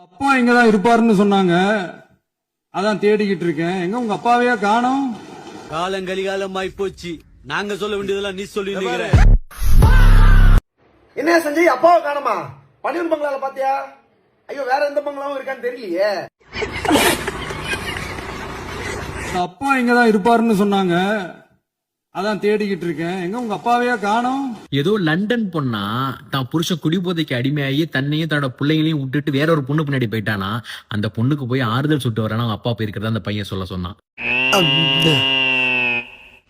அப்பா இங்கதான் இருப்பாருன்னு சொன்னாங்க, அதான் தேடிக்கிட்டு இருக்கேன். எங்க உங்க அப்பாவையா காணோம்? காலங்கலிகாலம் ஆயிப்போச்சு. நாங்க சொல்ல வேண்டியதெல்லாம் நீ சொல்லி என்ன சஞ்சய், அப்பாவை காணோமா? பனியன் பங்களால பாத்தியா? ஐயோ, வேற எந்த பங்களாவும் இருக்கான்னு தெரியலையே. அப்பா இங்கதான் இருப்பாருன்னு சொன்னாங்க, அதான் தேடிக்கிட்டு இருக்கேன். எங்க உங்க அப்பாவையா காணோம்? ஏதோ லண்டன் பொண்ணா தான் புருஷன் குடிபோதைக்கு அடிமையாகி தன்னையும் தன்னோட பிள்ளைங்களையும் விட்டுட்டு வேற ஒரு பொண்ணு பின்னாடி போயிட்டானா, அந்த பொண்ணுக்கு போய் ஆறுதல் சுட்டு வரானா அவங்க அப்பா போயிருக்கிறதா அந்த பையன் சொல்ல சொன்னான்.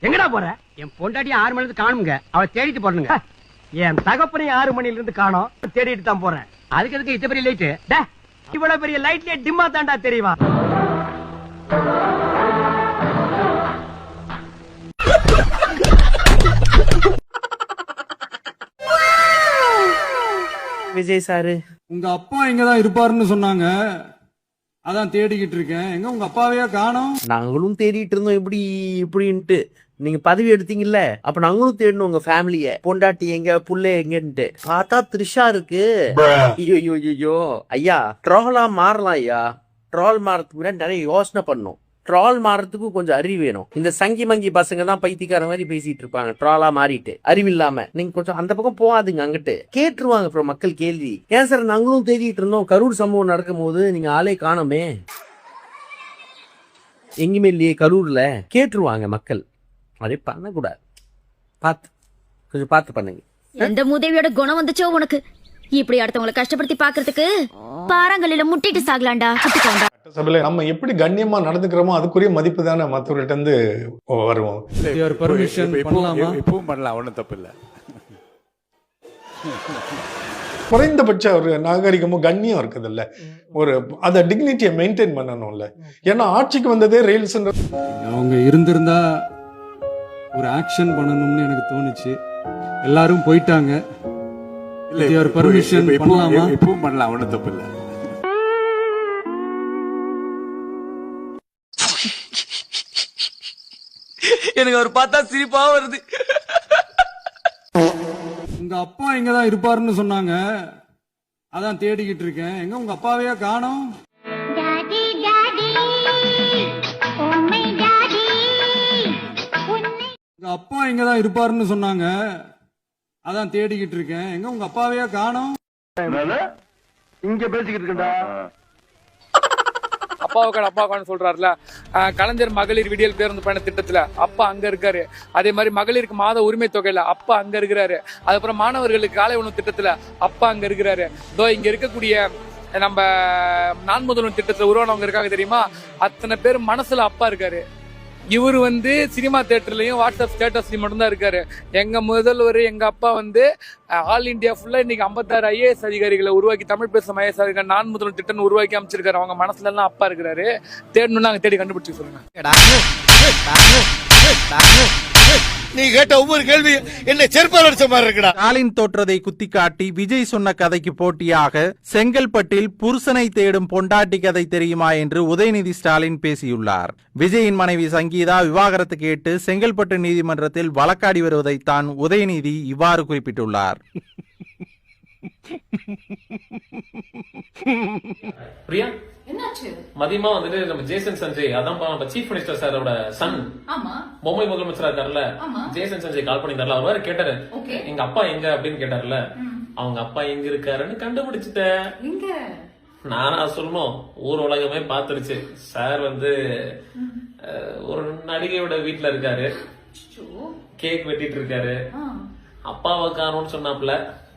எங்கடா போற? என் பொண்டாட்டி 6 மணில இருந்து காணுங்க, அவளை தேடிட்டு போறணுங்க. என் தகப்பனை 6 மணில இருந்து காணோம், தேடிட்டு தான் போறேன். அதுக்கு எதுக்கு இத்த பெரிய லைட்? இவ்வளவு பெரிய லைட்லயே டிம்மா தாண்டா தெரியுமா? விஜய் சாரு, உங்க அப்பா இங்கதான் இருப்பாருன்னு சொன்னாங்க, அதான் தேடிக்கிட்டு இருக்கேன். எங்க உங்க அப்பாவையா காணோம்? நாங்களும் தேடிட்டு இருந்தோம் இப்படி இப்படின்ட்டு. நீங்க பதவி எடுத்தீங்கல்ல, அப்ப நாங்களும் தேடணும் உங்க ஃபேமிலிய. பொண்டாட்டி எங்க, புள்ள எங்கன்ட்டு. பார்த்தா த்ரிஷா இருக்கு. ஐயோ ஐயா, ட்ராலா மாறலாம் ஐயா. ட்ரால் மாறதுக்கு முன்னாடி நிறைய யோசனை பண்ணும். ட்ரால் மாறதுக்கும் கொஞ்சம் அறிவு வேணும். இந்த சங்கி மங்கி பசங்க தான் பைத்தியக்கார மாதிரி பேசிட்டு இருப்பாங்க, ட்ராலா மாறிட்டு அறிவு இல்லாம. நீங்க கொஞ்சம் அந்த பக்கம் போகாதுங்க, அங்கிட்டு கேட்டுருவாங்க அப்புறம் மக்கள் கேள்வி. ஏன் சார் நாங்களும் தேடிட்டு இருந்தோம், கரூர் சம்பவம் நடக்கும் போது நீங்க ஆளே காணோமே, எங்குமே இல்லையே கரூர்ல, கேட்டுருவாங்க மக்கள். அதே பண்ணக்கூடாது, கொஞ்சம் பார்த்து பண்ணுங்க. எந்த மூதேவியோட குணம் வந்துச்சோ உனக்கு? இப்படி அடுத்தவங்களை கஷ்டப்படுத்தி பாக்குறதுக்கு பாறாங்கல்லில முட்டிட்டு சாகலாண்டா. சபையில நம்ம எப்படி கண்ணியமா நடந்துக்கிறோமோ அதுக்குரிய மதிப்பு தானே மற்றவர்கிட்ட இருந்து வருவோம். இப்பவும் பண்ணலாம், ஒன்றும் தப்பு இல்லை. குறைந்தபட்ச ஒரு நாகரிகமும் கண்ணியம் இருக்குது இல்ல, ஒரு அத டிக்னிட்டியை மெயின்டைன் பண்ணணும்ல. ஏன்னா ஆட்சிக்கு வந்ததே ரீல்ஸ். அவங்க இருந்திருந்தா ஒரு ஆக்ஷன் பண்ணணும்னு எனக்கு தோணுச்சு. எல்லாரும் போயிட்டாங்க. பர்மிஷன் பண்ணலாமா? இப்பவும் பண்ணலாம், ஒன்றும் தப்பு இல்லை. எனக்கு அவர் பார்த்தா சிரிப்பா வருது. உங்க அப்பா இங்கதான் இருப்பாருன்னு சொன்னாங்க, அதான் தேடிக்கிட்டு இருக்கேன். எங்க உங்க அப்பாவையா காணோம்? உங்க அப்பா இங்கதான் இருப்பாருன்னு சொன்னாங்க, அதான் தேடிக்கிட்டு இருக்கேன். எங்க உங்க அப்பாவையா காணோம்? இங்க பேசிக்கிட்டு இருக்கா அப்பாவுக்கான சொல்றாருல, கலைஞர் மகளிர் விடியல் பேருந்து பயண திட்டத்துல அப்பா அங்க இருக்காரு. அதே மாதிரி மகளிருக்கு மாத உரிமை தொகையில அப்பா அங்க இருக்கிறாரு. அதுக்கப்புறம் மாணவர்களுக்கு காலை உணவு திட்டத்துல அப்பா அங்க இருக்கிறாரு. இதோ இங்க இருக்கக்கூடிய நம்ம நான் முதல்வன் திட்டத்துல உருவானவங்க இருக்காங்க தெரியுமா, அத்தனை பேர் மனசுல அப்பா இருக்காரு. இவரு சினிமா தியேட்டர்லயும் வாட்ஸ்அப் ஸ்டேட்டஸ்லயும் மட்டும்தான் இருக்காரு. எங்க முதல்வர் எங்க அப்பா ஆல் இண்டியா ஃபுல்லா இன்னைக்கு 56 IAS அதிகாரிகளை உருவாக்கி, தமிழ் பேசும் IAS அதிகாரி நான் முதல்வர் திட்டம் உருவாக்கி அமைச்சிருக்காரு. அவங்க மனசுல எல்லாம் அப்பா இருக்கிறாரு. தேடணும்னா அங்க தேடி கண்டுபிடிச்சு சொல்லுங்க. நீ கேட்ட ஒவ்வொரு கேள்வி என்ன செருப்பால் அடிச்ச மாதிரி இருக்குடா. ஸ்டாலின் தோற்றதை குத்திக்காட்டி விஜய் சொன்ன கதைக்கு போட்டியாக செங்கல்பட்டில் புருஷனை தேடும் பொண்டாட்டி கதை தெரியுமா என்று உதயநிதி ஸ்டாலின் பேசியுள்ளார். விஜயின் மனைவி சங்கீதா விவாகரத்து கேட்டு செங்கல்பட்டு நீதிமன்றத்தில் வழக்காடி வருவதைத்தான் உதயநிதி இவ்வாறு குறிப்பிட்டுள்ளார். பிரியா, மதியமா நம்ம ஜேசன் சஞ்சய், அதான் சீஃப் மினிஸ்டர் சாரோட சன், பொம்மை முதலமைச்சரா இருக்காருல்ல, ஜேசன் சஞ்சய் கால் பண்ணிருந்தாருல, அவர் வேற கேட்டாரு எங்க அப்பா எங்க அப்படின்னு கேட்டாருல. அவங்க அப்பா எங்க இருக்காருன்னு கண்டுபிடிச்சிட்டேன். நானா சொல்லணும், ஊர் உலகமே பாத்துருச்சு. சார் ஒரு நடிகையோட வீட்டுல இருக்காரு, கேக் வெட்டிட்டு இருக்காரு. அப்பாவை காணும்னு சொன்னாப்ல.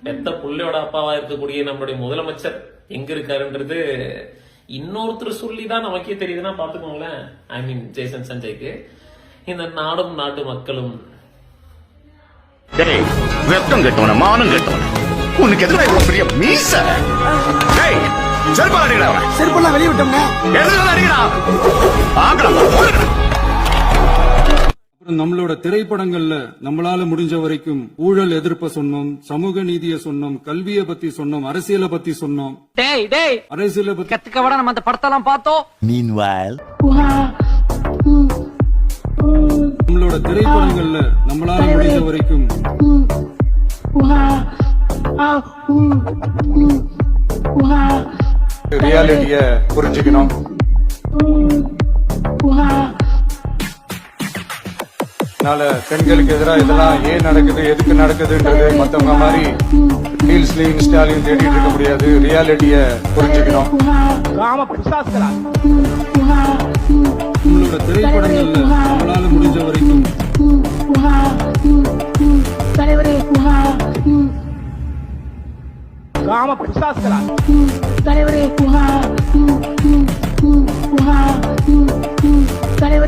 பெத்த புள்ளையோட அப்பாவா இருக்கக்கூடிய நம்மளுடைய முதலமைச்சர் எங்க இருக்காருன்றது இன்னொருத்தர் சொல்லிதான் நமக்கே தெரியுதுன்னா பாத்துக்கோங்களேன். ஐ மீன் ஜேசன் சஞ்சய்க்கு. இந்த நாடும் நாட்டு மக்களும் வெத்தம் கட்டவன, மானம் கட்டவன, உனக்கு எதுவும் இவ்வளவு பெரிய மீச? செருப்பா அடிக்கடா, செருப்பெல்லாம் வெளியே விட்டோம்னா அடிக்கடா. நம்மளோட திரைப்படங்கள்ல நம்மளால முடிஞ்ச வரைக்கும் ஊழல் எதிர்ப்ப சொன்னோம், சமூக நீதியை சொன்னோம், கல்வியை பத்தி சொன்னோம், அரசியலை பத்தி சொன்னோம். அரசியலை பத்தி கத்துக்க விட நம்ம அந்த படத்தெல்லாம் பார்த்தோம். நம்மளோட திரைப்படங்கள்ல நம்மளால முடிஞ்ச வரைக்கும் ரியாலிட்டிய புரிஞ்சுக்கணும். அதனால பெண்களுக்கு எதிராக இதெல்லாம் ஏன் நடக்குது, எதுக்கு நடக்குதுன்றது மத்தவங்க மாதிரி ரீல்ஸ்லயும் இன்ஸ்டாலையும் தேடிட்டு இருக்க முடியாது. ரியாலிட்டிய புரிஞ்சுக்கணும். உங்களோட திரைப்படங்கள்ல நம்மளால முடிஞ்ச வரைக்கும்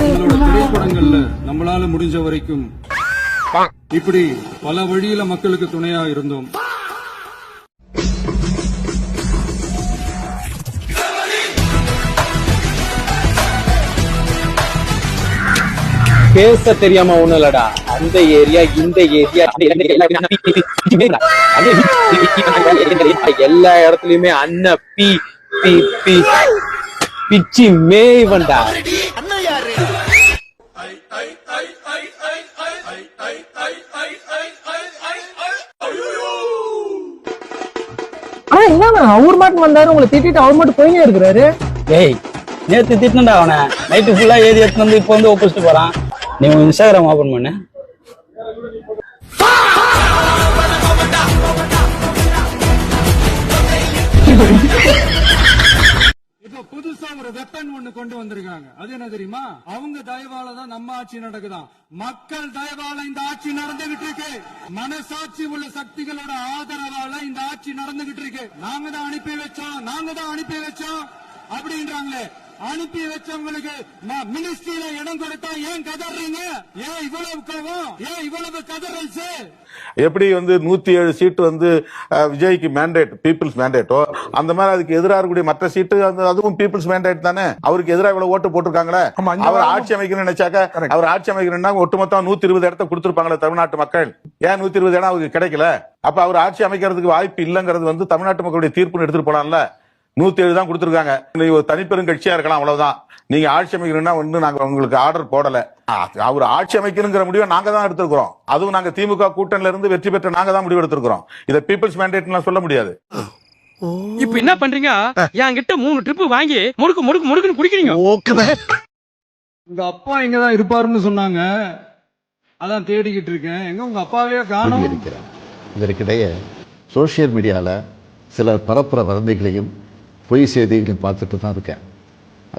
உங்களோட திரைப்படங்கள்ல நம்மளால முடிஞ்ச வரைக்கும் இப்படி பல வழியில மக்களுக்கு துணையா இருந்தோம். பேச தெரியாம ஒண்ணும் இல்லடா, அந்த ஏரியா இந்த ஏரியா எல்லா இடத்துலயுமே அண்ணன் பி பி பி பிச்சி மேய்வண்டா. அவர் மட்டும் வந்தாரு, உங்களை திட்டிட்டு அவர் மட்டும் போயினே இருக்கிறாரு. ஏய், நேத்து திட்டினடா அவனை, நைட்டு ஃபுல்லா ஏறி எடுத்து வந்து இப்ப வந்து ஒப்பிச்சுட்டு போறான். நீ உன் இன்ஸ்டாகிராம் ஓபன் பண்ணு. இப்ப புதுசா ஒரு வெப்பன் ஒண்ணு கொண்டு வந்திருக்காங்க. அது என்ன தெரியுமா? அவங்க தயவால தான் நம்ம ஆட்சி நடக்குதாம். மக்கள் தயவால இந்த ஆட்சி நடந்துகிட்டு இருக்கு. மனசாட்சி உள்ள சக்திகளோட ஆதரவால இந்த ஆட்சி நடந்துகிட்டு இருக்கு. நாங்க தான் அனுப்பி வச்சோம் அப்படின்றாங்களே. அனுப்பி வச்சவங்களுக்கு மினிஸ்ட்ரியில இடம் கொடுத்தா ஏன் கதறீங்க? ஏன் இவ்வளவு கோவம்? ஏன் இவ்வளவு கதறல்ஸ்? எப்படி 107 சீட்டு விஜய்க்கு மேண்டேட், பீப்புள்ஸ் மேண்டேட்டோ, அந்த மாதிரி அதுக்கு எதிராக இருக்கக்கூடிய மற்ற சீட்டு அதுவும் பீப்புள்ஸ் மேண்டேட் தானே. அவருக்கு எதிராக இவ்வளவு ஓட்டு போட்டிருக்காங்களே. அவர் ஆட்சி அமைக்கணும்னு நினைச்சாக்க, அவர் ஆட்சி அமைக்கணும்னா ஒட்டுமொத்தம் 120 இடத்த கொடுத்திருப்பாங்களே தமிழ்நாட்டு மக்கள். ஏன் 120 இடம் அவருக்கு கிடைக்கல? அப்ப அவர் ஆட்சி அமைக்கிறதுக்கு வாய்ப்பு இல்லங்கிறது தமிழ்நாட்டு மக்களுடைய தீர்ப்புன்னு எடுத்துட்டு போனான்ல. 107 தான் கொடுத்திருக்காங்க. நீங்க ஒரு தனிப்பெரும் கட்சியா இருக்கலாம், அவ்வளவுதான். நீங்க ஆட்சி அமைக்கணும்னா நாங்க உங்களுக்கு ஆர்டர் போடல. அவர் ஆட்சி அமைக்கணுங்கிற முடிவை நாங்க தான் எடுத்திருக்கிறோம். அதுவும் நாங்க திமுக கூட்டணியில இருந்து வெற்றி பெற்ற நாங்க தான் முடிவு எடுத்திருக்கிறோம். இதை பீப்புள்ஸ் மேண்டேட்லாம் சொல்ல முடியாது. இப்ப என்ன பண்றீங்க? என்கிட்ட 3 ட்ரிப் வாங்கி முடுக்குன்னு குடிக்கிறீங்க. உங்க அப்பா இங்கதான் இருப்பாருன்னு சொன்னாங்க. அதான் தேடிக்கிட்டு இருக்கேன். எங்க உங்க அப்பாவே காணோம். இதற்கிடையே சோசியல் மீடியால சிலர் பரப்புற வதந்திகளையும் பொய் செய்திகளையும் பார்த்துட்டு தான் இருக்கேன்.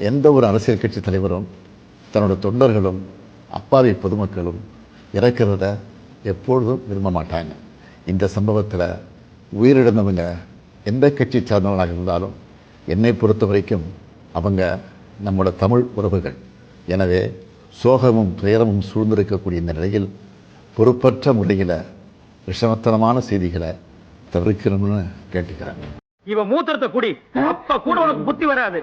எந்த ஒரு அரசியல் கட்சி தலைவரும் தன்னோட தொண்டர்களும் அப்பாவி பொதுமக்களும் இறக்கிறத எப்பொழுதும் விரும்ப மாட்டாங்க. இந்த சம்பவத்தில் உயிரிழந்தவங்க எந்த கட்சி சார்ந்தவர்களாக இருந்தாலும் என்னை பொறுத்த வரைக்கும் அவங்க நம்மளோட தமிழ் உறவுகள். எனவே சோகமும் துயரமும் சூழ்ந்திருக்கக்கூடிய இந்த நிலையில் பொறுப்பற்ற முறையில் விஷமத்தனமான செய்திகளை தவிர்க்கணும்னு கேட்டுக்கிறேன். இவன் மூத்திரத்தை குடி, அப்ப கூட உனக்கு புத்தி வராது.